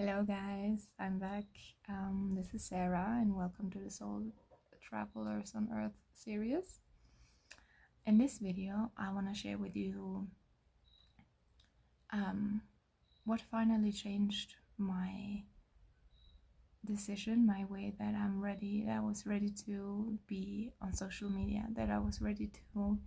Hello guys, I'm back. This is Sarah and welcome to the Soul Travelers on Earth series. In this video, I want to share with you what finally changed my decision, my way that I was ready to be on social media, that I was ready to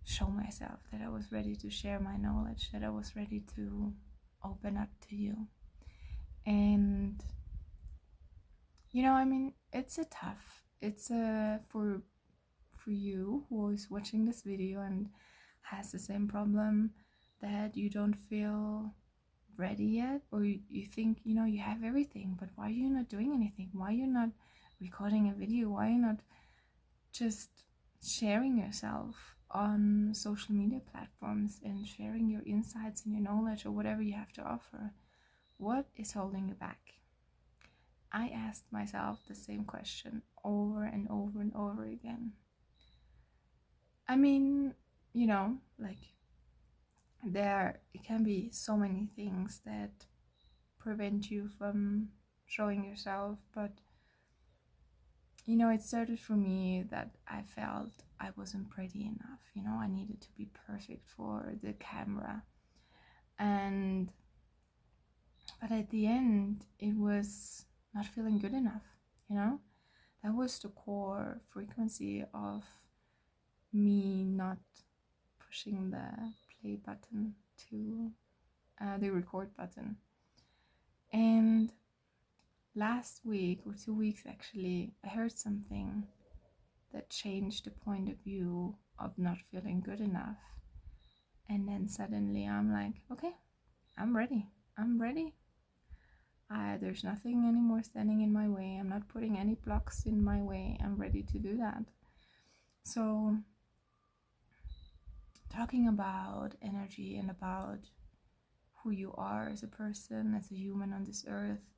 show myself, that I was ready to share my knowledge, that I was ready to open up to you. And it's for you who is watching this video and has the same problem, that you don't feel ready yet, or you think you have everything, but why are you not doing anything? Why are you not recording a video? Why are you not just sharing yourself on social media platforms and sharing your insights and your knowledge or whatever you have to offer? What is holding you back? I asked myself the same question over and over and over again. I mean, there can be so many things that prevent you from showing yourself, but it started for me that I felt I wasn't pretty enough. I needed to be perfect for the camera, but at the end it was not feeling good enough. That was the core frequency of me not pushing the play button to the record button. And last week or 2 weeks actually, I heard something that changed the point of view of not feeling good enough. And then suddenly I'm like, okay, I'm ready. There's nothing anymore standing in my way. I'm not putting any blocks in my way. I'm ready to do that. So, talking about energy and about who you are as a person, as a human on this earth,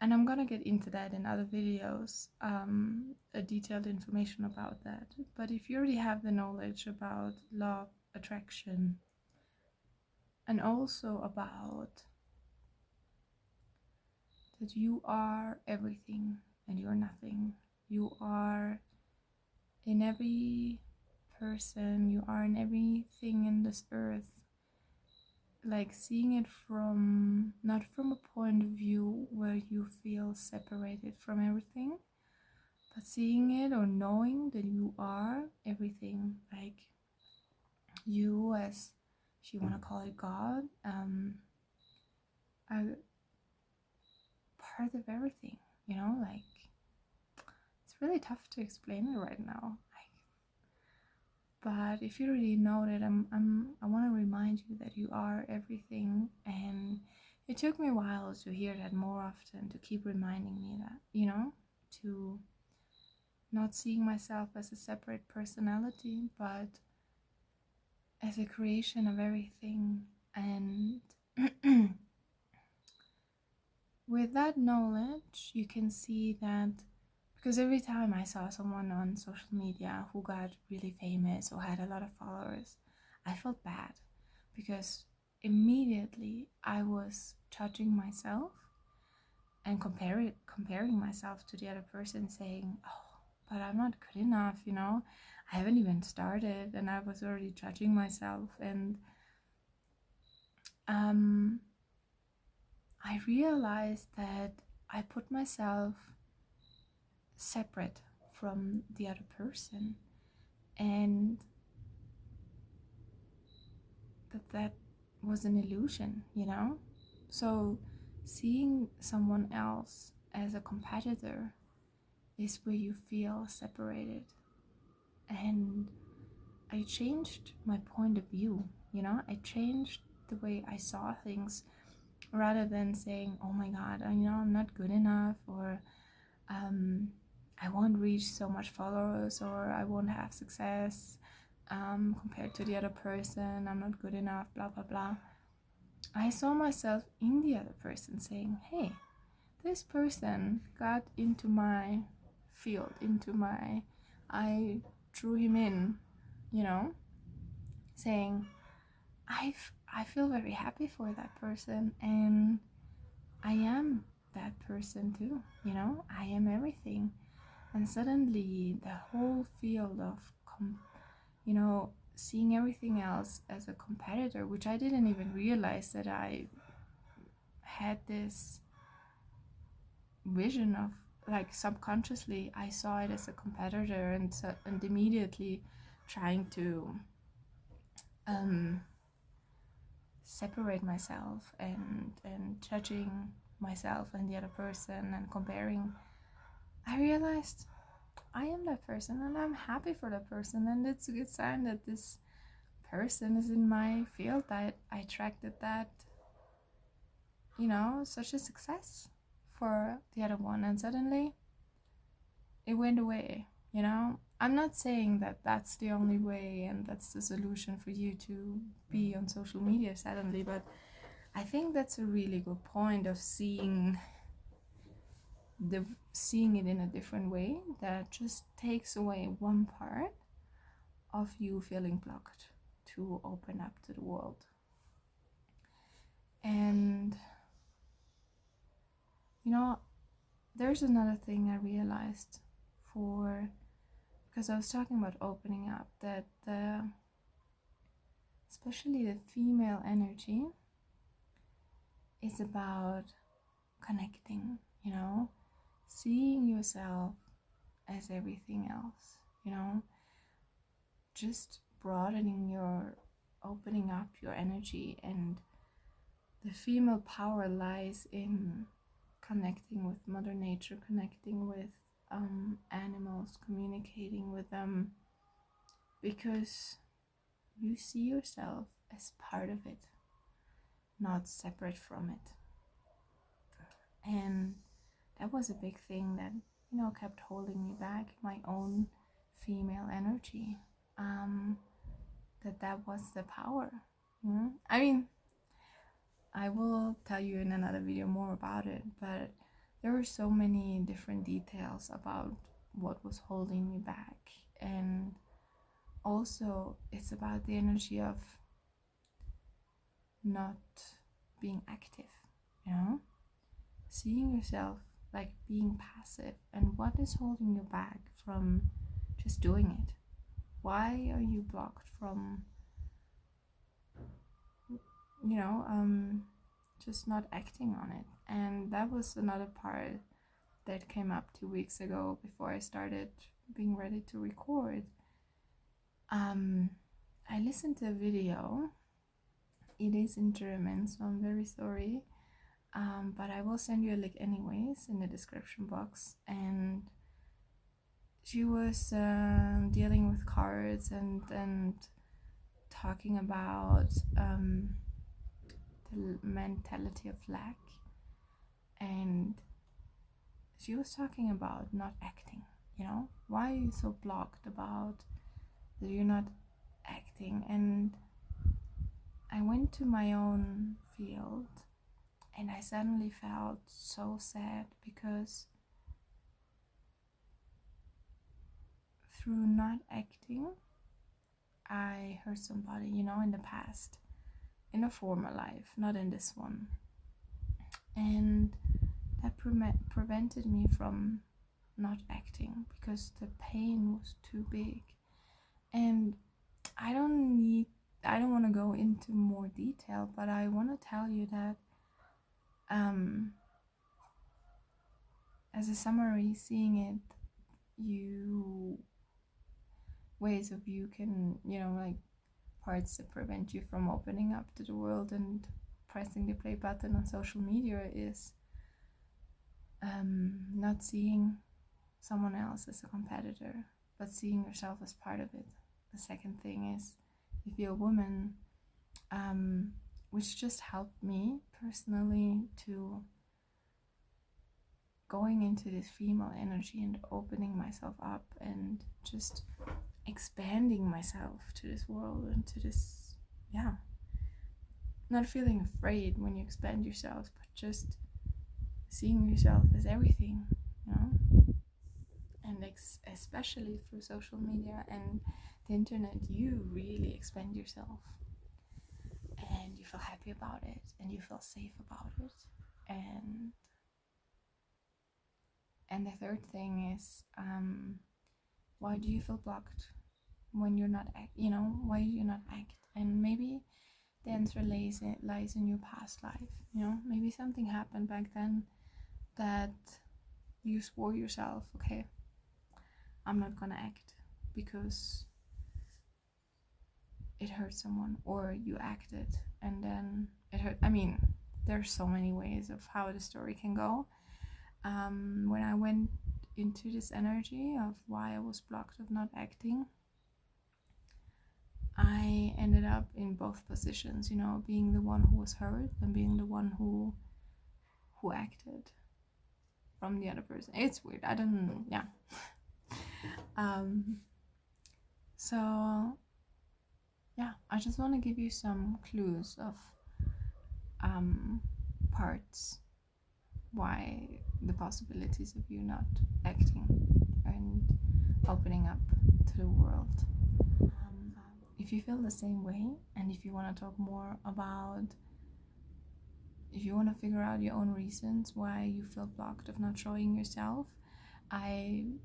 and I'm gonna get into that in other videos, a detailed information about that. But if you already have the knowledge about law of attraction, and also about that you are everything and you're nothing, you are in every person, you are in everything in this earth, like seeing it from not from a point of view where you feel separated from everything, but seeing it or knowing that you are everything, like you, as if you want to call it God, are part of everything. Like, it's really tough to explain it right now. But if you already know that, I want to remind you that you are everything. And it took me a while to hear that more often, to keep reminding me that, to not seeing myself as a separate personality, but as a creation of everything. And with that knowledge, you can see that, because every time I saw someone on social media who got really famous or had a lot of followers, I felt bad, because immediately I was judging myself and comparing myself to the other person, saying, oh, but I'm not good enough, I haven't even started, and I was already judging myself. And I realized that I put myself separate from the other person, and that was an illusion. So seeing someone else as a competitor is where you feel separated. And I changed my point of view. I changed the way I saw things, rather than saying, oh my god, I'm not good enough, or I won't reach so much followers, or I won't have success compared to the other person, I'm not good enough, blah blah blah. I saw myself in the other person, saying, hey, this person got into my field, I drew him in, saying, I feel very happy for that person, and I am that person too, you know, I am everything. And suddenly the whole field of, you know, seeing everything else as a competitor, which I didn't even realize that I had this vision of, like, subconsciously I saw it as a competitor, and immediately trying to separate myself, and judging myself and the other person and comparing. I realized I am that person and I'm happy for that person, and it's a good sign that this person is in my field, that I attracted that, you know, such a success for the other one, and suddenly it went away, you know. I'm not saying that that's the only way and that's the solution for you to be on social media suddenly, but I think that's a really good point of seeing it in a different way, that just takes away one part of you feeling blocked to open up to the world. And you know, there's another thing I realized, for because I was talking about opening up, that especially the female energy is about connecting, you know, seeing yourself as everything else, you know, just broadening your, opening up your energy. And the female power lies in connecting with Mother Nature, connecting with animals, communicating with them, because you see yourself as part of it, not separate from it. And that was a big thing that, you know, kept holding me back, my own female energy. That was the power. I mean, I will tell you in another video more about it, but there were so many different details about what was holding me back. And also it's about the energy of not being active, you know, seeing yourself like being passive, and what is holding you back from just doing it. Why are you blocked from, you know, just not acting on it? And that was another part that came up 2 weeks ago before I started being ready to record. I listened to a video. It is in German, so I'm very sorry, but I will send you a link anyways in the description box. And she was dealing with cards and talking about the mentality of lack, and she was talking about not acting, you know, why are you so blocked about that you're not acting? And I went to my own field, and I suddenly felt so sad, because through not acting I hurt somebody, you know, in the past, in a former life, not in this one. And that prevented me from not acting, because the pain was too big. And I don't want to go into more detail, but I want to tell you that as a summary, seeing it, you ways of you can, you know, like parts that prevent you from opening up to the world and pressing the play button on social media is not seeing someone else as a competitor, but seeing yourself as part of it. The second thing is, if you're a woman, which just helped me personally to going into this female energy and opening myself up and just expanding myself to this world and to this, yeah, not feeling afraid when you expand yourself, but just seeing yourself as everything, you know. And especially through social media and the internet, you really expand yourself, and you feel happy about it, and you feel safe about it. And the third thing is, why do you feel blocked when you're not why do you not act? And maybe the answer lies in your past life. Maybe something happened back then that you swore yourself, okay, I'm not gonna act because it hurt someone, or you acted and then it hurt. There's so many ways of how the story can go. When I went into this energy of why I was blocked of not acting, I ended up in both positions, being the one who was hurt and being the one who acted from the other person. It's weird. I don't, yeah. So yeah, I just want to give you some clues of parts why the possibilities of you not acting and opening up to the world. If you feel the same way, and if you want to talk more about, if you want to figure out your own reasons why you feel blocked of not showing yourself, I've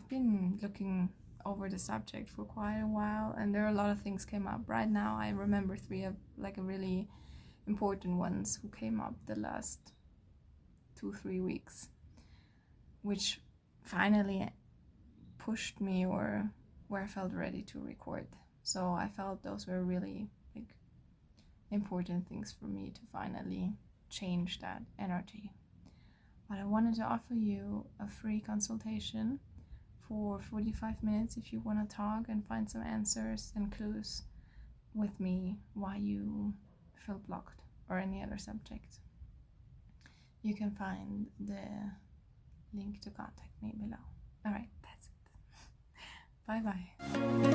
been looking over the subject for quite a while, and there are a lot of things came up. Right now I remember 3 of a really important ones who came up the last 2-3 weeks, which finally pushed me or where I felt ready to record. So I felt those were really important things for me to finally change that energy. But I wanted to offer you a free consultation for 45 minutes if you want to talk and find some answers and clues with me why you feel blocked or any other subject. You can find the link to contact me below. Alright, that's it. Bye bye.